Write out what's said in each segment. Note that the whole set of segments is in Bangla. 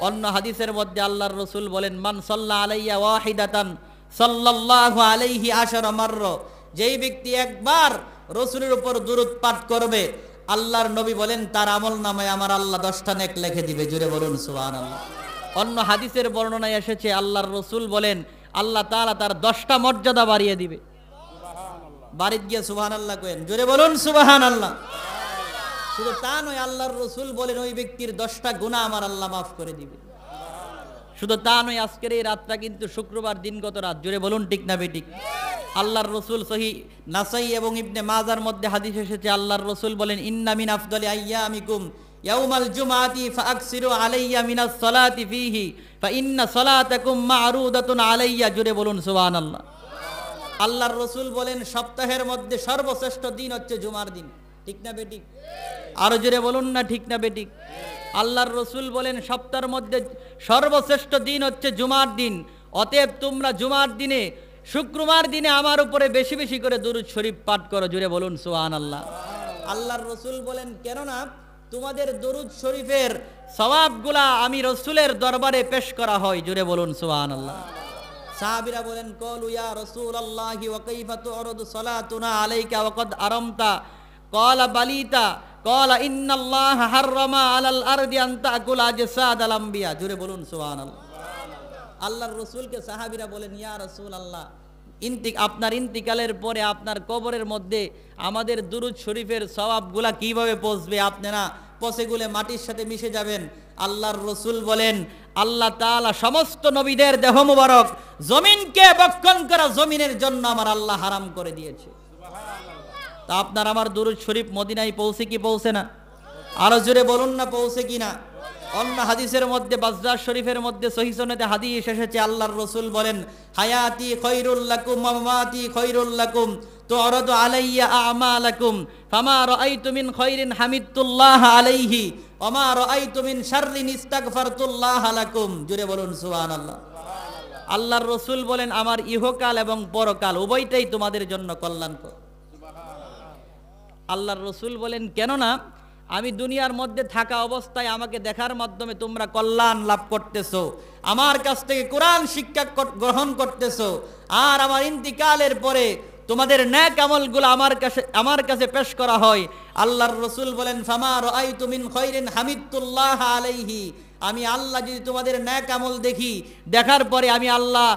অন্য হাদিসের মধ্যে আল্লাহর রাসূল বলেন, মান সাল্লা আলাইয়া ওয়াহিদাতান সাল্লাল্লাহু আলাইহি আশারা মাররা, যেই ব্যক্তি একবার রাসূলের উপর দুরূদ পাঠ করবে, আল্লাহর নবী বলেন তার আমলনামায় আমার আল্লাহ 10টা নেক লিখে দিবে। জোরে বলুন সুবহানাল্লাহ। অন্য হাদিসের বর্ণনায় এসেছে আল্লাহর রাসূল বলেন আল্লাহ তাআলা তার 10টা মর্যাদা বাড়িয়ে দিবে। বাড়িতে গিয়ে সুবহানাল্লাহ করেন, জোরে বলুন সুবহানাল্লাহ। শুধু তা নয়, আল্লাহর রাসূল বলেন ওই ব্যক্তির 10টা গুনাহ আমার আল্লাহ মাফ করে দিবে। শুধু তা নয়, আজকের এই রাতটা কিন্তু শুক্রবার দিনগত রাত। জোরে বলুন ঠিক না বেঠিক? আল্লাহর রাসূল সহিহ নাসাই এবং ইবনে মাজার মধ্যে হাদিস এসেছে আল্লাহর রাসূল বলেন, ইন্না মিন আফদালি আইয়ামিকুম ইয়াউমাল জুমআতি ফাআকসিরু আলাইয়া মিনাস সালাতি ফীহি ফা ইন্না সালাতাকুম মা'রুদাতুন আলাইয়া। জোরে বলুন সুবহানাল্লাহ। আল্লাহর রাসূল বলেন সপ্তাহের মধ্যে সর্বশ্রেষ্ঠ দিন হচ্ছে জুমার দিন। ঠিক না বেঠিক? আরো জোরে বলুন না ঠিক না বেঠিক? আল্লাহর রাসূল বলেন সপ্তাহের মধ্যে সর্বশ্রেষ্ঠ দিন হচ্ছে জুমার দিন। অতএব তোমরা জুমার দিনে, শুক্রবার দিনে আমার উপরে বেশি বেশি করে দুরূদ শরীফ পাঠ করো। জোরে বলুন সুবহানাল্লাহ। আল্লাহর রাসূল বলেন কেননা তোমাদের দুরূদ শরীফের সওয়াবগুলা আমি রাসূলের দরবারে পেশ করা হয়। জোরে বলুন সুবহানাল্লাহ। সাহাবীরা বলেন, ক্বালু ইয়া রাসূলুল্লাহি ওয়া কাইফা তু'রাদু সালাতুনা আলাইকা ওয়া ক্বাদ আরামতা ক্বালা বালিতা ক্বালা ইন্নাল্লাহা হাররামা আলাল আরদি আন তাকুলা আজসাদাল আমবিয়া। জোরে বলুন সুবহানাল্লাহ। আল্লাহর রাসূলকে সাহাবীরা বলেন, ইয়া রাসূলুল্লাহ, আপনার ইন্তিকালের পরে আপনার কবরের মধ্যে আমাদের দুরূদ শরীফের সওয়াবগুলা কিভাবে পৌঁছবে? আপনারা পচেগুলে মাটির সাথে মিশে যাবেন। আল্লাহর রাসূল বলেন আল্লাহ তাআলা সমস্ত নবীদের দেহ মুবারক জমিনকে বক্ষণ করা জমিনের জন্য আমার আল্লাহ হারাম করে দিয়েছে। তা আপনার আমার দুরূদ শরীফ মদিনায় পৌঁছে কি পৌঁছে না? আরো জোরে বলুন না পৌঁছে কিনা? অন্য হাদিসের মধ্যে বাজ্জার শরীফের মধ্যে সহিহ সনদে হাদিস এসেছে আল্লাহর রাসূল বলেন, হায়াতি খায়রুল লাকুম ওয়া মামাতি খায়রুল লাকুম তু'রাদু আলাইয়া আমালাকুম ফামা রাআইতু মিন খায়রিন হামিদতুল্লাহ আলাইহি ওয়া মা রাআইতু মিন শাররিন ইস্তাগফারতুল্লাহ লাকুম। জোরে বলুন সুবহানাল্লাহ। আল্লাহর রাসূল বলেন আমার ইহকাল এবং পরকাল উভয়টাই তোমাদের জন্য কল্যাণকর। আল্লাহর রাসূল বলেন কেননা আমি দুনিয়ার মধ্যে থাকা অবস্থায় আমাকে দেখার মাধ্যমে তোমরা কল্যাণ লাভ করতেছো, আমার কাছ থেকে কোরআন শিক্ষা গ্রহণ করতেছো, আর আমার ইন্তিকালের পরে তোমাদের নেক আমলগুলো আমার কাছে পেশ করা হয়। আল্লাহর রাসূল বলেন ফামা রাআইতু মিন খায়রিন হামিদতুল্লাহ আলাইহি, আমি আল্লাহ যদি তোমাদের নেক আমল দেখি, দেখার পরে আমি আল্লাহ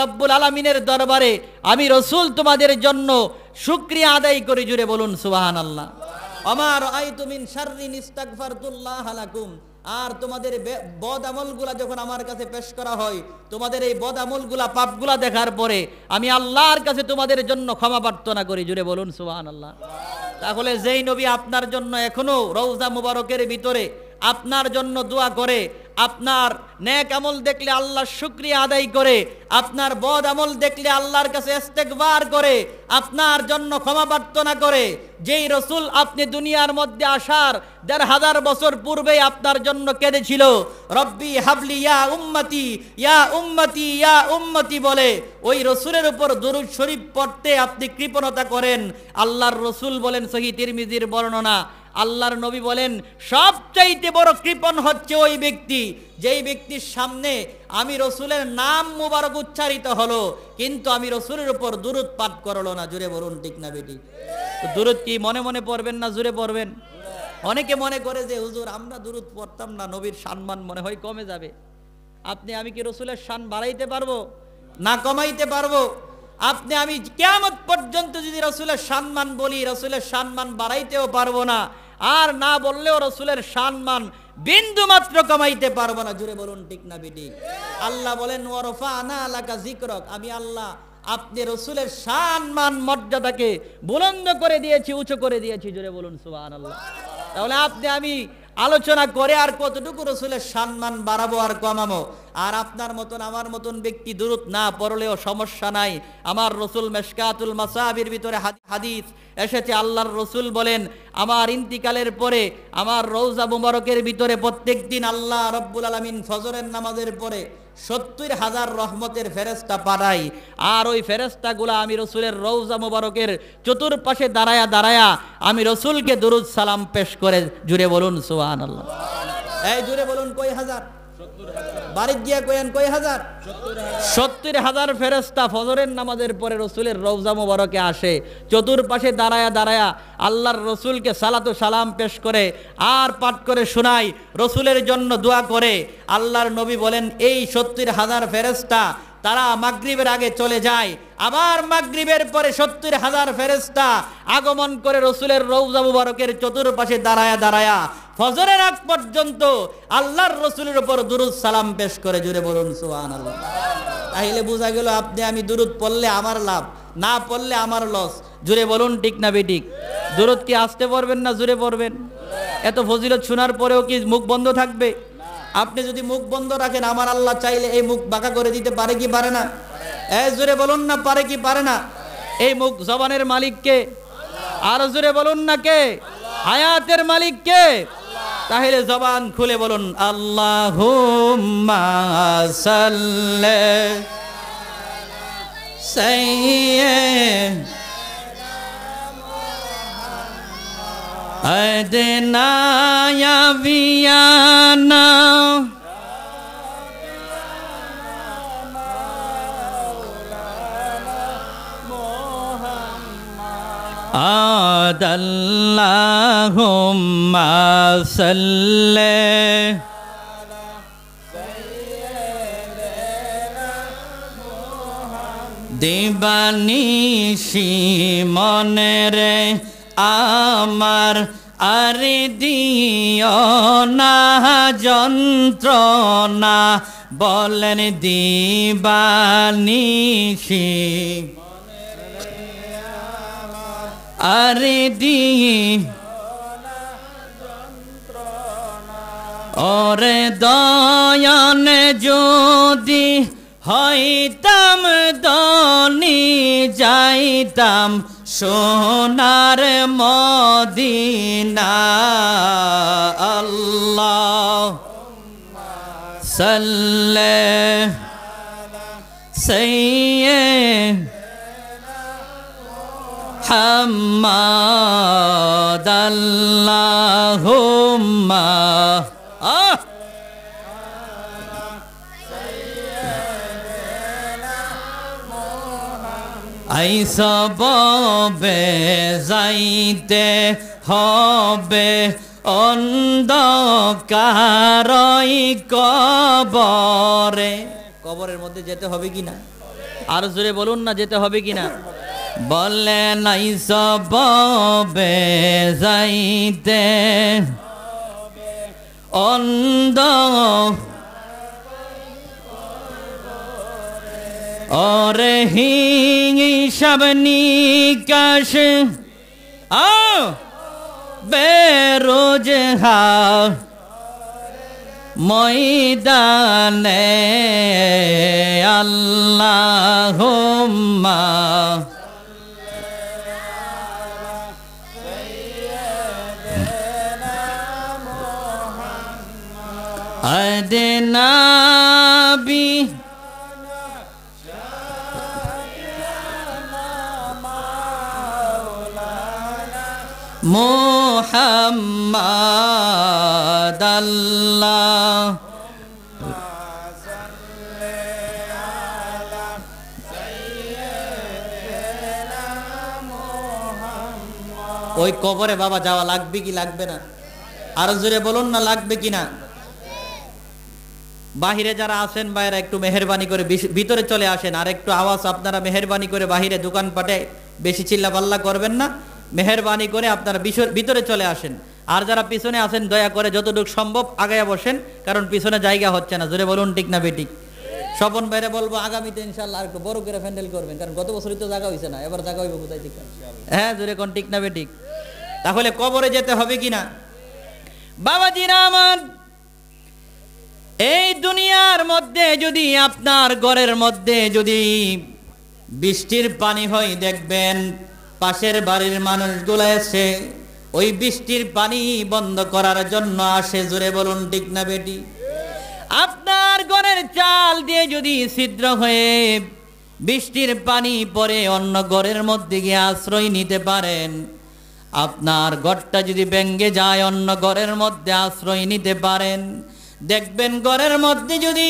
রব্বুল আলামিনের দরবারে আমি রাসূল তোমাদের জন্য শুকরিয়া আদায় করি। জুড়ে বলুন সুবহানাল্লাহ। আমার আইতু মিন শাররিন ইস্তাগফারতুল্লাহ লাকুম, আর তোমাদের বদ আমলগুলা যখন আমার কাছে পেশ করা হয়, তোমাদের এই বদ আমলগুলা পাপগুলা দেখার পরে আমি আল্লাহর কাছে তোমাদের জন্য ক্ষমা প্রার্থনা করি। জুড়ে বলুন সুবহানাল্লাহ। তাহলে যেই নবী আপনার জন্য এখনো রওজা মুবারকের ভিতরে আপনার জন্য দোয়া করে, আপনার নেক আমল দেখলে আল্লাহর শুকরিয়া আদায় করে, আপনার বদ আমল দেখলে আল্লাহর কাছে ইস্তেগফার করে, আপনার জন্য ক্ষমা প্রার্থনা করে, যেই রাসূল আপনি দুনিয়ার মধ্যে আসার ১৫০০ বছর পূর্বেই আপনার জন্য কেঁদেছিল, রব্বি হাবলি ইয়া উম্মতি ইয়া উম্মতি ইয়া উম্মতি বলে ওই রাসূলের উপর দুরূদ শরীফ পড়তে আপনি কৃপণতা করেন। আল্লাহর রাসূল বলেন সহিহ তিরমিজির বর্ণনা, আল্লাহর নবী বলেন সবচাইতে বড় কৃপণ হচ্ছে ওই ব্যক্তি যেই ব্যক্তির সামনে আমি রাসূলের নাম মুবারক উচ্চারিত হলো কিন্তু আমি রাসূলের উপর দুরূদ পাঠ করলো না। জোরে বলুন ঠিক না বেটি? দুরূদ কি মনে মনে পড়বেন না জোরে পড়বেন? অনেকে মনে করে যে হুজুর আমরা দুরূদ পড়তাম না, নবীর সম্মান মনে হয় কমে যাবে। আমি কি রাসূলের শান বাড়াইতে পারবো না কমাইতে পারবো? আমি কিয়ামত পর্যন্ত যদি রাসূলের সম্মান বলি, রাসূলের সম্মান বাড়াইতেও পারবো না, আর না বললেও রাসূলের সম্মান বিন্দু মাত্র কমাইতে পারবো না। জোরে বলুন ঠিক না বেটি? আল্লাহ বলেন ওয়ারফা'না লাকা যিকরাক, আমি আল্লাহ আপনি রাসূলের সম্মান মর্যাদাকে বুলন্দ করে দিয়েছি, উঁচু করে দিয়েছি। জোরে বলুন সুবহানাল্লাহ। তাহলে আমি আলোচনা করে আর কতটুকু রাসূলের সম্মান বাড়াবো আর কমাবো? আর আপনার মতন আমার মতন ব্যক্তি দুরূদ না পড়লেও সমস্যা নাই। আমার রাসূল মিশকাতুল মাসাবির ভিতরে হাদিস এসেছে, আল্লাহর রাসূল বলেন আমার ইন্তিকালের পরে আমার রওজা মুবারকের ভিতরে প্রত্যেকদিন আল্লাহ রব্বুল আলামিন ফজরের নামাজের পরে ৭০,০০০ রহমতের ফেরেশতা পাঠাই, আর ওই ফেরেশতাগুলা আমি রাসূলের রওজা মুবারকের চতুর্পাশে দাঁড়ায়া আমি রাসূলকে দুরূদ সালাম পেশ করে। জুড়ে বলুন সুবহানাল্লাহ। এই জোরে বলুন কয় হাজার? বাড়ি গিয়া কয়েন কয় হাজার? 70,000 ফেরেশতা ফজরের নামাজের পরে রসুলের রওজা মোবারকে আসে, চতুর্পাশে দাঁড়ায়া দাঁড়ায়া আল্লাহর রসুলকে সালাতু সালাম পেশ করে আর পাঠ করে শোনায়, রসুলের জন্য দোয়া করে। আল্লাহর নবী বলেন এই 70,000 ফেরেশতা তারা মাগরিবের আগে চলে যায়, আবার মাগরিবের পরে 70,000 ফেরেশতা আগমন করে রসুলের রওজা মুবারকের চতুর্পাশে দাঁড়ায়া দাঁড়ায়া ফজরের আগ পর্যন্ত আল্লাহর রসুলের উপর দুরূদ সালাম পেশ করে। জুড়ে বলুন সুবহানাল্লাহ। তাহলে বোঝা গেল আপনি আমি দুরূদ পড়লে আমার লাভ, না পড়লে আমার লস। জুড়ে বলুন ঠিক না বেঠিক? দুরূদ কি আসতে পড়বেন না জুড়ে পড়বেন? এত ফজিলত শোনার পরেও কি মুখ বন্ধ থাকবে? আপনি যদি মুখ বন্ধ রাখেন, আমার আল্লাহ চাইলে এই মুখ বাঁকা করে দিতে পারে কি পারে না? জোরে বলুন না, পারে কি পারে না? এই মুখ জবানের মালিক কে? আর জোরে বলুন না কে? হায়াতের মালিক কে? তাহলে জবান খুলে বলুন আল্লাহুম্মা সাল্লি সাইয়্যিদিনা ইয়া বিয়ানা আদাল্লাহুম্মা সাল্লি দিবানিশি মনেরে আমার আরে দিও না যন্ত্রণা, বলেন দিবানিশি আরে দি ওরে দয়ানে যদি হইতাম দনি যাইতাম সোনার মদিনা। আল্লাহ সাল্লি হাম্মাদ আল্লাহুম্মা আইসবে যাইতে হবে অন্ধকারই কবরে। কবরের মধ্যে যেতে হবে কিনা? আর জোরে বলুন না, যেতে হবে কিনা? বলেন আইসবে যাইতে অন্ধ ওরে হিসাব নিকাশ বেরোজগার ময়দানে আল্লাহুম্মা আদনাবি মুহাম্মাদ আল্লাহ ওই কবরে বাবা যাওয়া লাগবে কি লাগবে না? আর জোরে বলুন না, লাগবে কিনা? বাহিরে যারা আছেন বাইরে একটু মেহেরবানি করে ভিতরে চলে আসেন। আর একটু আওয়াজ আপনারা মেহেরবানি করে, বাহিরে দোকানপাটে বেশি চিল্লাপাল্লা করবেন না, মেহেরবানি করে আপনারা ভিতরে চলে আসেন। আর যারা পিছনে আছেন দয়া করে যতটুকু সম্ভব আগায়া বসেন, কারণ পিছনে জায়গা হচ্ছে না। জোরে বলুন ঠিক না বেঠিক? স্বপন বাইরে বলবো আগামীতে ইনশাআল্লাহ আর একটু বড় করে প্যান্ডেল করবেন, কারণ গত বছরই তো জায়গা হয়েছে না, এবার জায়গা হইব কোথায়? ঠিক হ্যাঁ, জোরে কোন ঠিক না বেঠিক? তাহলে কবরে যেতে হবে কিনা? বাবাজিরা আমার, এই দুনিয়ার মধ্যে যদি আপনার ঘরের মধ্যে যদি বৃষ্টির পানি হয়, দেখবেন পাশের বাড়ির মানুষগুলো এসে ওই বৃষ্টির পানি বন্ধ করার জন্য আসে। জোরে বলুন ঠিক না বেটি? আপনার ঘরের চাল দিয়ে যদি ছিদ্র হয়ে বৃষ্টির পানি পরে অন্য ঘরের মধ্যে গিয়ে আশ্রয় নিতে পারেন, আপনার ঘরটা যদি ভেঙে যায় অন্য ঘরের মধ্যে আশ্রয় নিতে পারেন। দেখবেন ঘরের মধ্যে যদি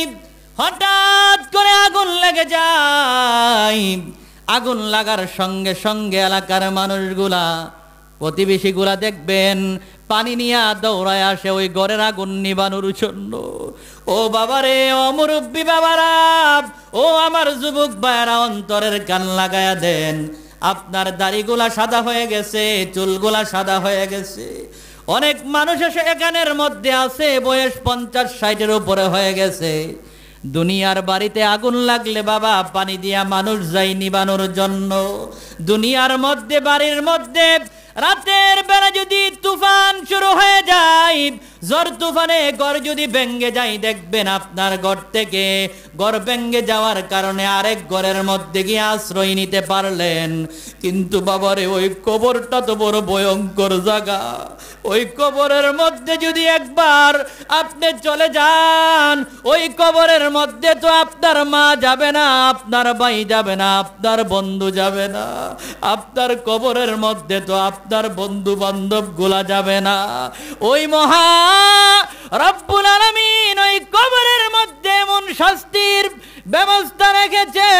হঠাৎ করে আগুন লেগে যায়, আগুন লাগার সঙ্গে সঙ্গে এলাকার মানুষগুলা, প্রতিবেশীগুলা দেখবেন পানি নিয়ে দৌড়ায় আসে ওই ঘরের আগুন নিবানোর জন্য। ও বাবারে, ও মুরব্বী বাবারা, ও আমার যুবক ভাইয়েরা, অন্তরের কান লাগায়া দেন। আপনার দাড়িগুলা সাদা হয়ে গেছে, চুলগুলা সাদা হয়ে গেছে। অনেক মানুষ এসে এখানের মধ্যে আছে বয়স 50-60-এর উপরে হয়ে গেছে। দুনিয়ার বাড়িতে আগুন লাগলে বাবা পানি দিয়া মানুষ যায় নিবানোর জন্য। দুনিয়ার মধ্যে বাড়ির মধ্যে রাতের বেলা যদি তুফান শুরু হয়ে যায়, ঝড় তুফানে ঘর যদি ভেঙে যায়, দেখবেন আপনার ঘর থেকে ঘর ভেঙে যাওয়ার কারণে আরেক ঘরের মধ্যে গিয়ে আশ্রয় নিতে পারলেন। কিন্তু বাবারে, ওই কবরটা তো বড় ভয়ঙ্কর জায়গা। ওই কবরের মধ্যে যদি একবার আপনি চলে যান, ওই কবরের মধ্যে তো আপনার মা যাবে না, আপনার ভাই যাবে না, আপনার বন্ধু যাবে না। আপনার কবরের মধ্যে তো আপনার বন্ধু বান্ধব গুলা যাবে না। ওই মহা রব্বুল আলামিন ওই কবরের মধ্যে এমন শাস্তির ব্যবস্থা রেখেছে,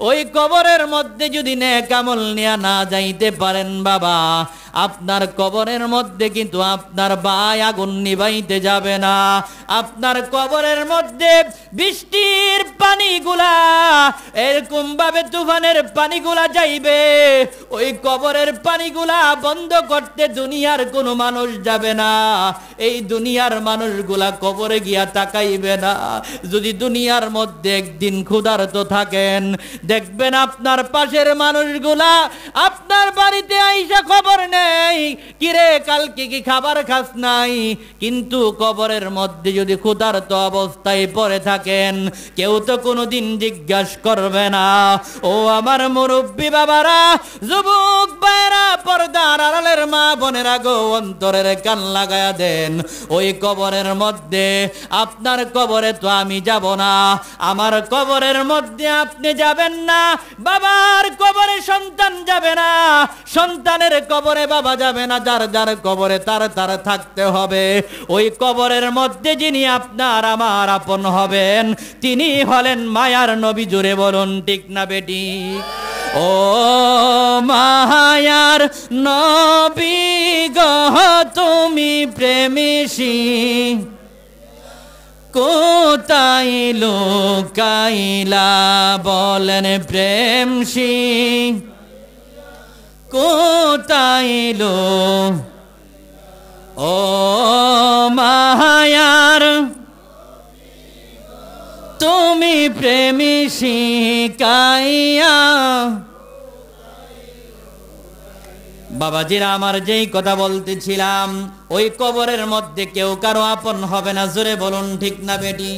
ওই কবরের মধ্যে যদি নেক আমল নিয়ে না যাইতে পারেন বাবা, আপনার কবরের মধ্যে কিন্তু আপনার ভাই আগুন নিভাইতে যাবে না। আপনার কবরের মধ্যে বৃষ্টির পানিগুলা এরকম ভাবে তুফানের পানিগুলা যাইবে, ওই কবরের পানিগুলা বন্ধ করতে দুনিয়ার কোনো মানুষ যাবে না। এই দুনিয়ার মানুষগুলা কবরে গিয়া তাকাইবে না। যদি দুনিয়ার মধ্যে একদিন ক্ষুধার্ত থাকেন, দেখবেন আপনার পাশের মানুষগুলা আপনার বাড়িতে আইসা খবর নেই, কিরে কালকে কি খাবার খাস নাই। কিন্তু কবরের মধ্যে যদি ক্ষুধার্ত অবস্থায় পড়ে থাকেন, কেউ তো কোনোদিন জিজ্ঞাসা করবে না। ও আমার মুরব্বী বাবারা, যুবক ভাইরা, পর্দার আড়ালের মা বোনেরা গো, অন্তরের কান লাগায়া দেন। ওই কবরের মধ্যে, আপনার কবরে তো আমি যাব না, আমার কবরের মধ্যে আপনি যাবেন না, বাবার কবরে সন্তান যাবে না, সন্তানের কবরে বাবা যাবে না, যার যার কবরে তার তার থাকতে হবে। ওই কবরের মধ্যে যিনি আপনার আমার আপন হবেন, তিনি হলেন মায়ার নবী। জোরে বলুন ঠিক না বেটি? ও মায়ার নবী গো, তুমি প্রেমিসী, কোথায় লুকাইলা বলেন প্রেমসী, কোথায় লো ও মায়ার তুমি প্রেমিসী কাইয়া। বাবাজিরা আমার, যেই কথা বলতেছিলাম, ওই কবরের মধ্যে কেউ কারো আপন হবে না। জোরে বলুন ঠিক না বেটি?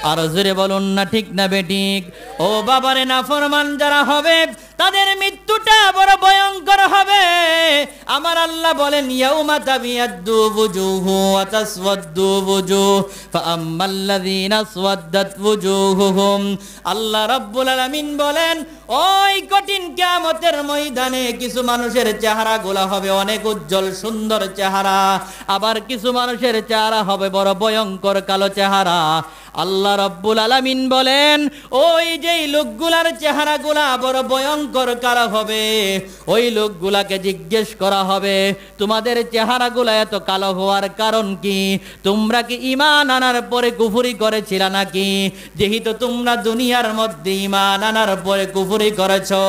আর জোরে বলুন না ঠিক না বেটি? ও বাবারে, নাফরমান যারা হবে তাদের মৃত্যুটা বড় ভয়ঙ্কর হবে। আমার আল্লাহ বলেন, ইয়াউমা তাবিয়াদ্দু বুজুহু ওয়া তাসওয়াদ্দু বুজুহ ফাআম্মাল্লাযীনা আসওয়াদ্দাত বুজুহুহুম। আল্লাহ রাব্বুল আলামিন বলেন, ওই কঠিন কিয়ামতের ময়দানে কিছু মানুষের চেহারাগুলো হবে অনেক উজ্জ্বল সুন্দর চেহারা, আবার কিছু মানুষের চেহারা হবে বড় ভয়ঙ্কর কালো চেহারা। আল্লাহ রাব্বুল আলামিন বলেন, ওই যেই লোকগুলার চেহারাগুলা বড় ভয়ঙ্কর কালো হবে, ওই লোকগুলাকে জিজ্ঞেস করা হবে, তোমাদের চেহারাগুলা এত কালো হওয়ার কারণ কি? তোমরা কি ঈমান আনার পরে কুফরি করেছিলা নাকি? যেহেতু তোমরা দুনিয়ার মধ্যে ঈমান আনার পরে কুফরি করেছো,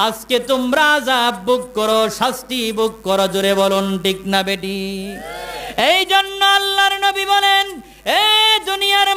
আজকে তোমরা আযাব ভোগ করো, শাস্তি ভোগ করো। জোরে বলুন ঠিক না বেটি? এই জন্য আল্লাহর নবী বলেন, এ দুনিয়ার